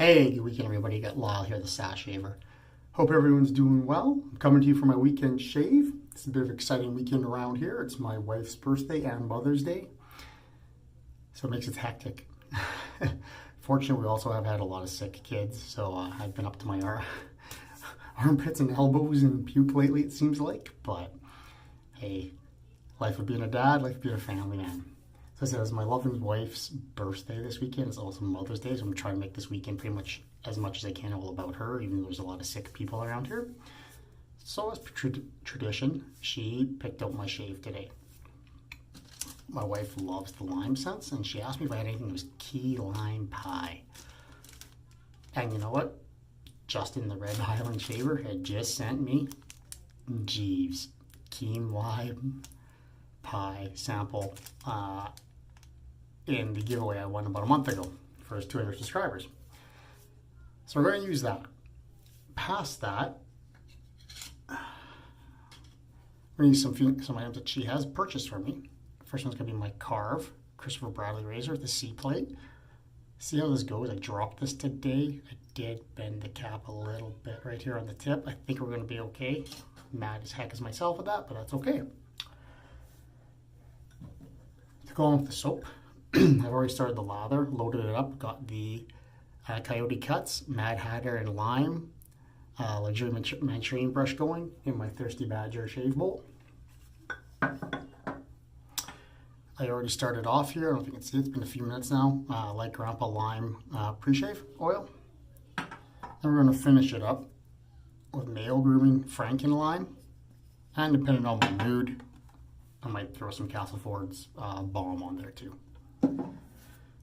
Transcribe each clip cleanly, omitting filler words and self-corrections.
Hey, good weekend, everybody. Got Lyle here, the Sash Shaver. Hope everyone's doing well. I'm coming to you for my weekend shave. It's a bit of an exciting weekend around here. It's my wife's birthday and Mother's Day, so it makes it hectic. Fortunately, we also have had a lot of sick kids, so I've been up to my armpits and elbows and puke lately, it seems like. But hey, life of being a dad, life of being a family man. So I said, it's my loving wife's birthday this weekend. It's also Mother's Day, so I'm trying to make this weekend pretty much as I can all about her, even though there's a lot of sick people around here. So as tradition, she picked out my shave today. My wife loves the lime scents, and she asked me if I had anything that was key lime pie. And you know what? Justin, the Red Highland Shaver, had just sent me Jeeves key lime pie sample in the giveaway I won about a month ago for his 200 subscribers. So we're going to use that. Past that, we're going to use some items that she has purchased for me. First one's going to be my Karve Christopher Bradley razor with the C plate. See how this goes? I dropped this today. I did bend the cap a little bit right here on the tip. I think we're going to be okay. Mad as heck as myself with that, but that's okay. To go on with the soap, I've already started the lather, loaded it up, got the Coyote cuts, Mad Hatter and Lime, luxury Manchurian brush going in my Thirsty Badger shave bowl. I already started off here. I don't think you can see, it's been a few minutes now. Like Grandpa Lime pre-shave oil. And we're going to finish it up with Maol Grooming Frankenlime. And depending on my mood, I might throw some Castle Ford's balm on there too.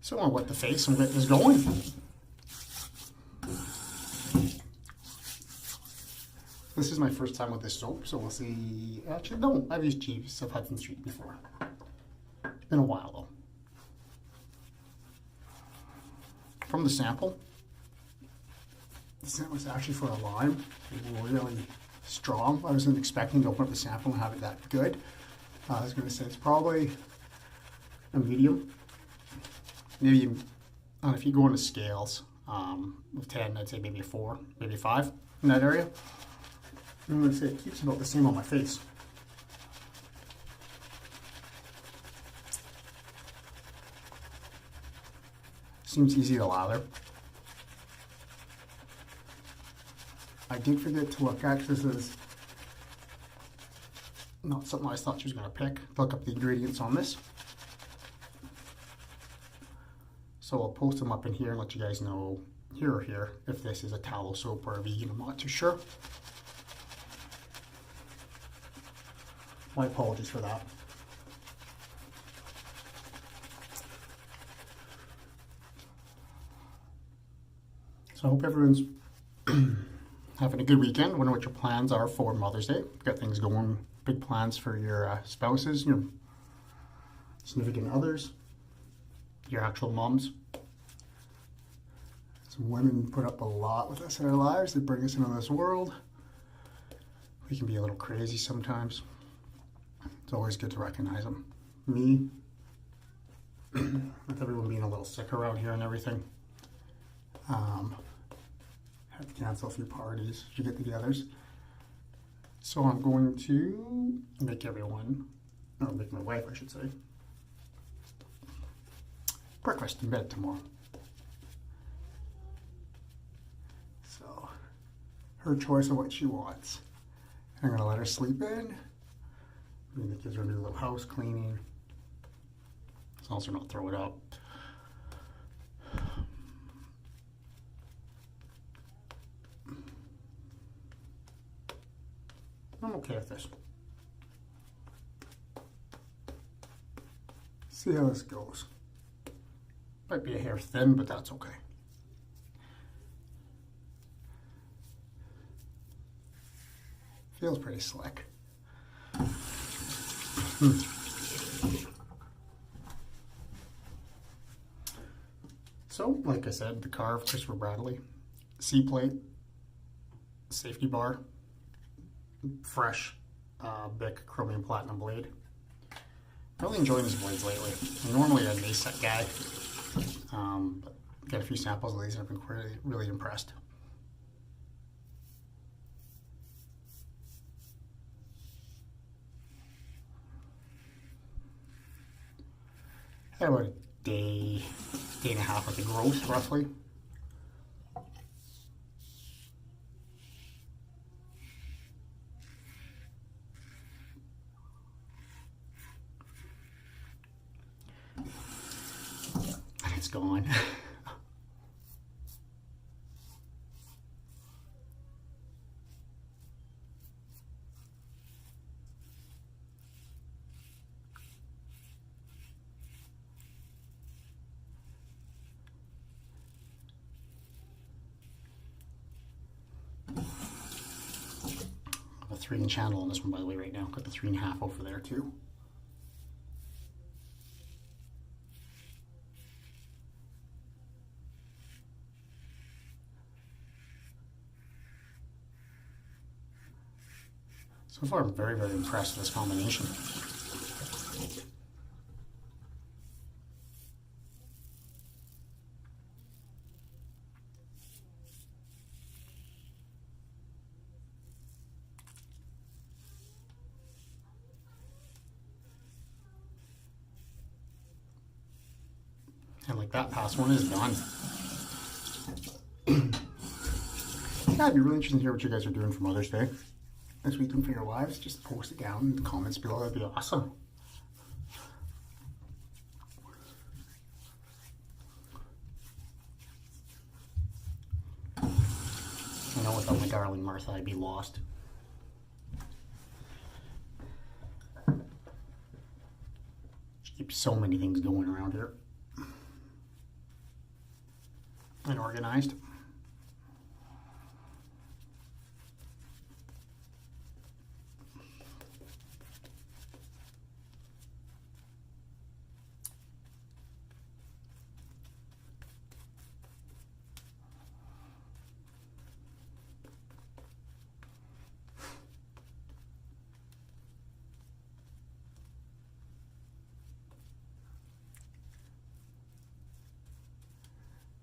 So I'm going to wet the face and get this going. This is my first time with this soap, so we'll see. Actually, no, I've used Jeeves of Hudson Street before. It's been a while though. From the sample, the scent was actually for a lime. It was really strong. I wasn't expecting to open up the sample and have it that good. I was going to say it's probably a medium. Maybe if you go into scales of 10, I'd say maybe a 4, maybe 5 in that area. I'm going to say it keeps about the same on my face. Seems easy to lather. I did forget to look at, this is not something I thought she was going to pick. Look up the ingredients on this. So I'll post them up in here and let you guys know here or here if this is a tallow soap or a vegan. I'm not too sure. My apologies for that. So I hope everyone's having a good weekend. I wonder what your plans are for Mother's Day. Got things going, big plans for your spouses, your significant others, your actual moms. Some women put up a lot with us in our lives. They bring us into this world. We can be a little crazy sometimes. It's always good to recognize them. Me, with everyone being a little sick around here and everything, had to cancel a few parties to get togethers. So I'm going to make make my wife, I should say, breakfast in bed tomorrow. So, her choice of what she wants. I'm going to let her sleep in. Me and the kids are going to do a little house cleaning. As long as they're not throw it up. I'm okay with this. See how this goes. Might be a hair thin, but that's okay. Feels pretty slick. So, like I said, the Karve Christopher Bradley C plate, safety bar, fresh Bic chromium platinum blade. Really enjoying his blades lately. I'm normally a Mesa guy, but Got a few samples of these and I've been really impressed. Had about a day and a half with the growth, roughly. And it's gone. A 3-inch channel on this one, by the way, right now. Got the 3.5 over there too. So far, I'm very impressed with this combination. And like that past one is done. Yeah, it'd be really interesting to hear what you guys are doing for Mother's Day this weekend for your wives. Just post it down in the comments below. That'd be awesome. I know without my darling Martha, I'd be lost. She keeps so many things going around here. And organized.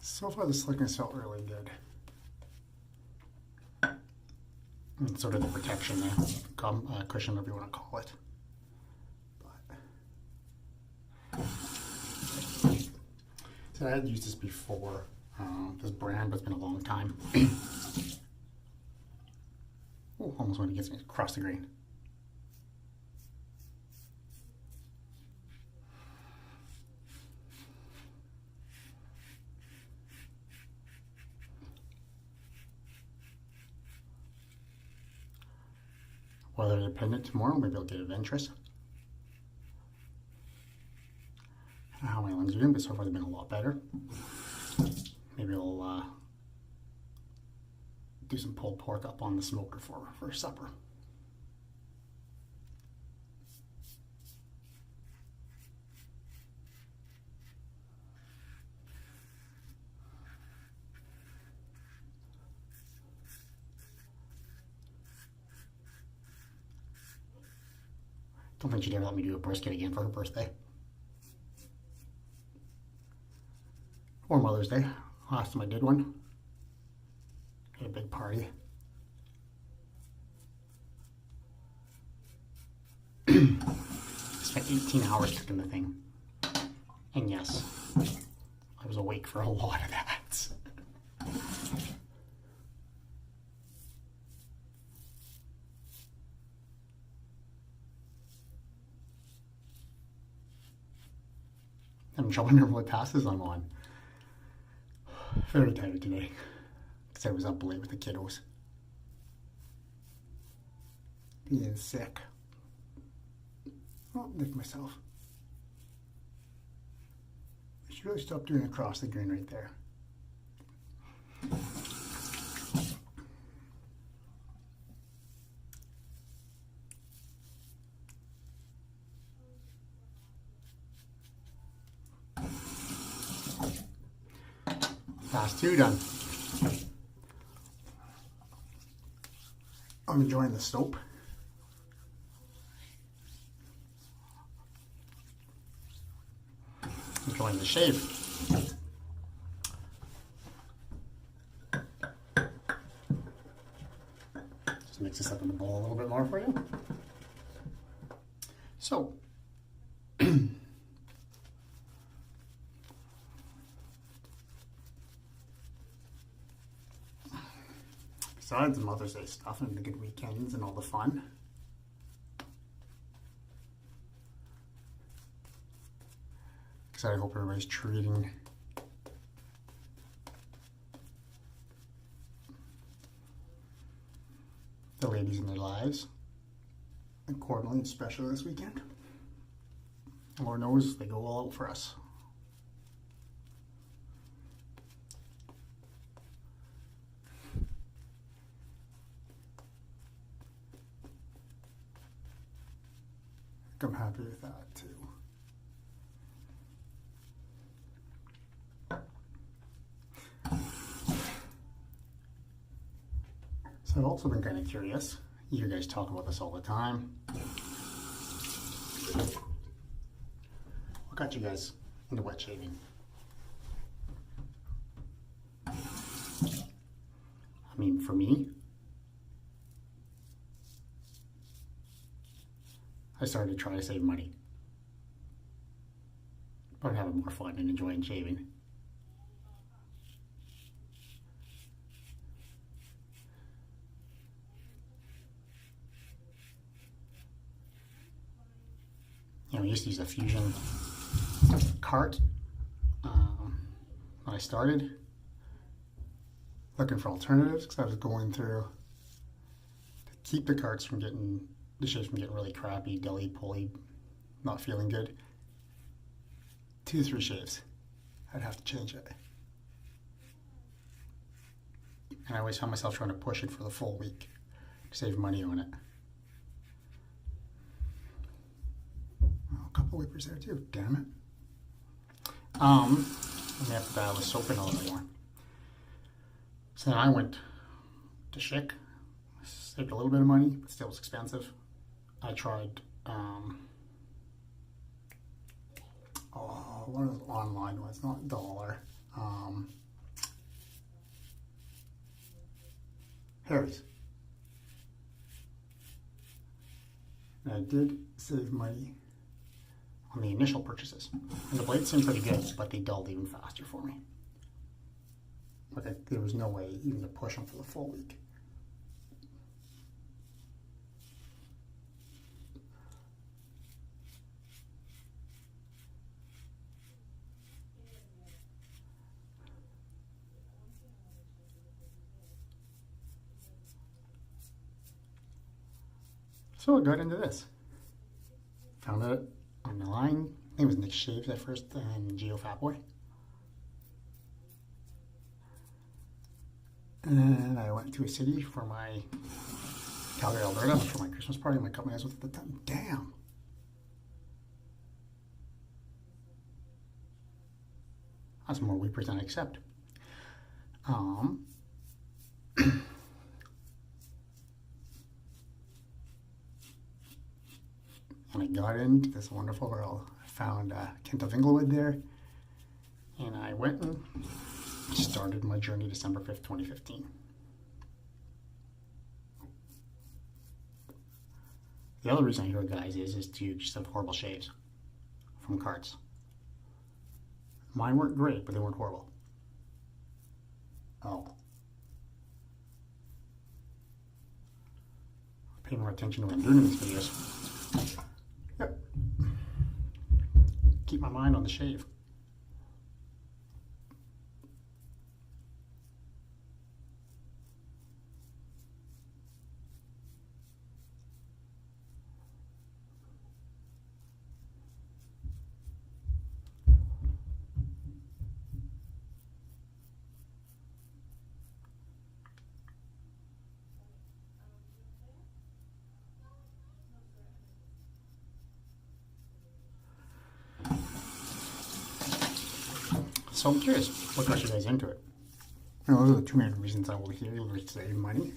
So far, the slickness felt really good. And sort of the protection there, cushion, whatever you want to call it. But so I had used this before, this brand, but it's been a long time. Oh, almost when it gets me across the grain. Weather dependent tomorrow, maybe I'll get adventurous. I don't know how my lungs are doing, but so far they've been a lot better. Maybe I'll do some pulled pork up on the smoker for supper. Don't think she'd ever let me do a brisket again for her birthday. Or Mother's Day. Last time I did one. Had a big party. Spent 18 hours cooking the thing. And yes, I was awake for a lot of that. I'm wondering what passes I'm on. Very tired today because I was up late with the kiddos. Being sick. Oh, lift myself. I should really stop doing across the grain right there. Past 2 done. I'm enjoying the soap. Enjoying the shave. mix this up in the bowl a little bit more for you. So, besides the Mother's Day stuff and the good weekends and all the fun, because I hope everybody's treating the ladies in their lives accordingly, especially this weekend. Lord knows they go all out for us. I'm happy with that too. So I've also been kind of curious. You guys talk about this all the time. What got you guys into wet shaving? I mean, for me, I started to try to save money, but having more fun and enjoying shaving. You know, I used to use a Fusion cart when I started, looking for alternatives because I was going through to keep the carts from getting the shaves from getting really crappy, deli, pulley, not feeling good. 2 to 3 shaves, I'd have to change it. And I always found myself trying to push it for the full week to save money on it. Oh, a couple whippers there too, damn it. And after that I was soaping a little more. So then I went to Schick, saved a little bit of money, but still was expensive. I tried, one of those online ones, not Dollar, Harry's. And I did save money on the initial purchases. And the blades seemed pretty good, but they dulled even faster for me. Like there was no way even to push them for the full week. So I got into this. Found it online. I think it was Nick Shaves at first and Geo Fatboy. And I went to a city for my Calgary, Alberta for my Christmas party. My company I was with at the time. Damn. That's more weepers than I accept. And I got into this wonderful girl. I found Kent of Inglewood there, and I went and started my journey December 5th, 2015. The other reason I hear guys is to just have horrible shaves from carts. Mine weren't great, but they weren't horrible. Oh. Pay more attention to what I'm doing in these videos. Yep. Keep my mind on the shave. So I'm curious, what got you guys into it? You know, those are the two main reasons I will hear. Either to save money,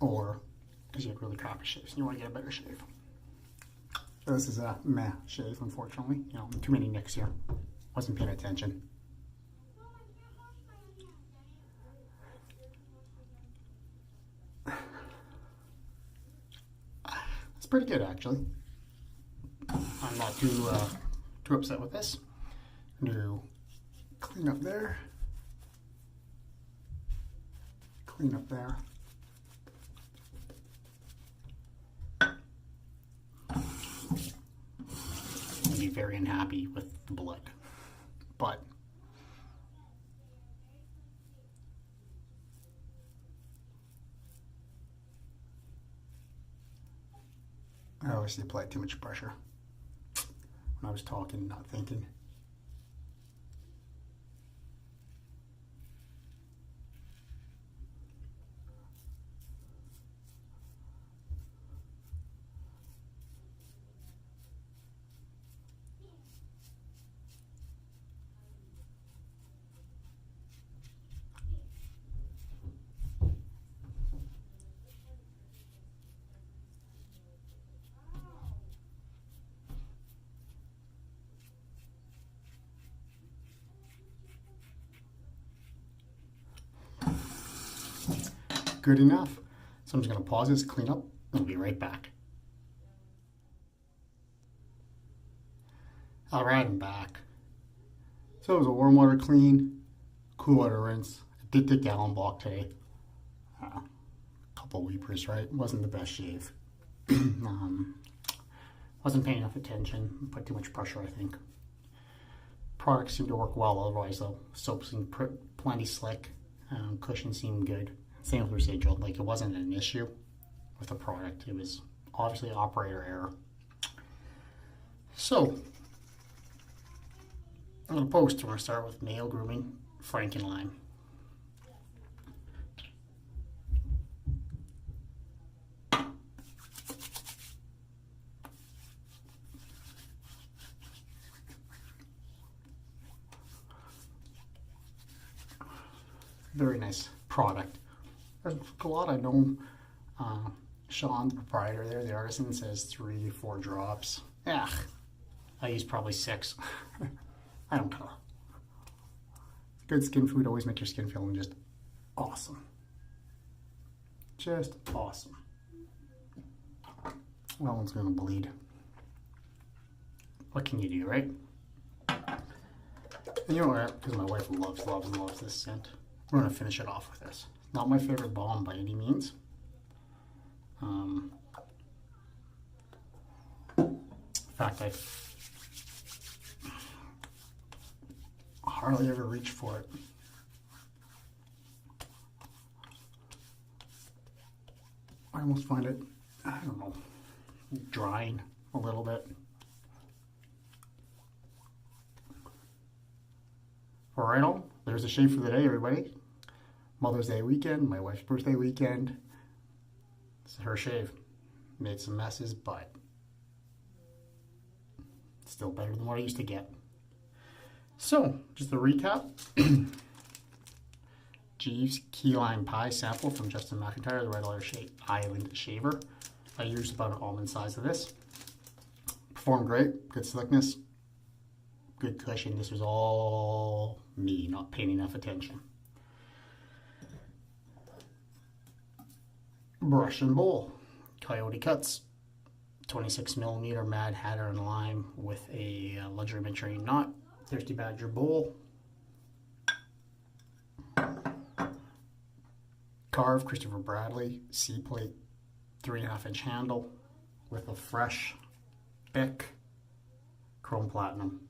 or because you have really crappy shaves and you want to get a better shave. So this is a meh shave, unfortunately. You know, too many nicks here. Wasn't paying attention. pretty good actually. I'm not too upset with this. Do clean up there, clean up there. I'd be very unhappy with the blood, but I obviously applied too much pressure when I was talking, not thinking. Good enough. So I'm just going to pause this, clean up, and I'll be right back. All right, I'm back. So it was a warm water clean, cool water rinse. I did take gallon block today. A couple weepers, right? Wasn't the best shave. Wasn't paying enough attention. Put too much pressure, I think. Products seem to work well otherwise though. Soap seemed plenty slick. Cushion seemed good. Same with residual, like it wasn't an issue with the product. It was obviously operator error. So, I'm going to post. We're going to start with Maol Grooming Frankenlime. Very nice product. There's a lot I know. Sean, the proprietor there, the artisan, says 3-4 drops. Yeah, I use probably 6. I don't care. Good skin food always makes your skin feeling just awesome. Just awesome. Well, one's gonna bleed. What can you do, right? And you know what? Because my wife loves this scent. We're gonna finish it off with this. Not my favorite balm by any means. In fact, I hardly ever reach for it. I almost find it, I don't know, drying a little bit. Alright, there's a shave for the day, everybody. Mother's Day weekend, my wife's birthday weekend. This is her shave. Made some messes, but still better than what I used to get. So, just a recap. Jeeves Key Lime Pie sample from Justin McIntyre, the Red Island Shaver. I used about an almond size of this. Performed great, good slickness, good cushion. This was all me, not paying enough attention. Brush and bowl. Coyote cuts. 26mm Mad Hatter and Lime with a luxury mentoring knot. Thirsty Badger bowl. Karve Christopher Bradley C-plate 3.5-inch handle with a fresh Bic Chrome Platinum.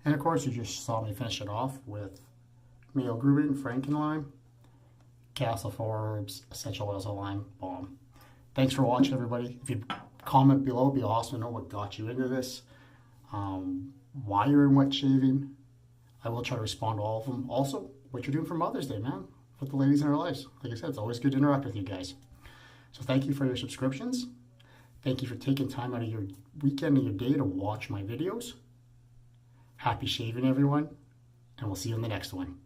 And of course, you just saw me finish it off with Maol Grooming Frankenlime, Castle Forbes Essential Oils of Lime Balm. Thanks for watching, everybody. If you comment below, it'd be awesome to know what got you into this, why you're in wet shaving. I will try to respond to all of them. Also, what you're doing for Mother's Day, man, with the ladies in our lives. Like I said, it's always good to interact with you guys. So thank you for your subscriptions. Thank you for taking time out of your weekend and your day to watch my videos. Happy shaving, everyone, and we'll see you in the next one.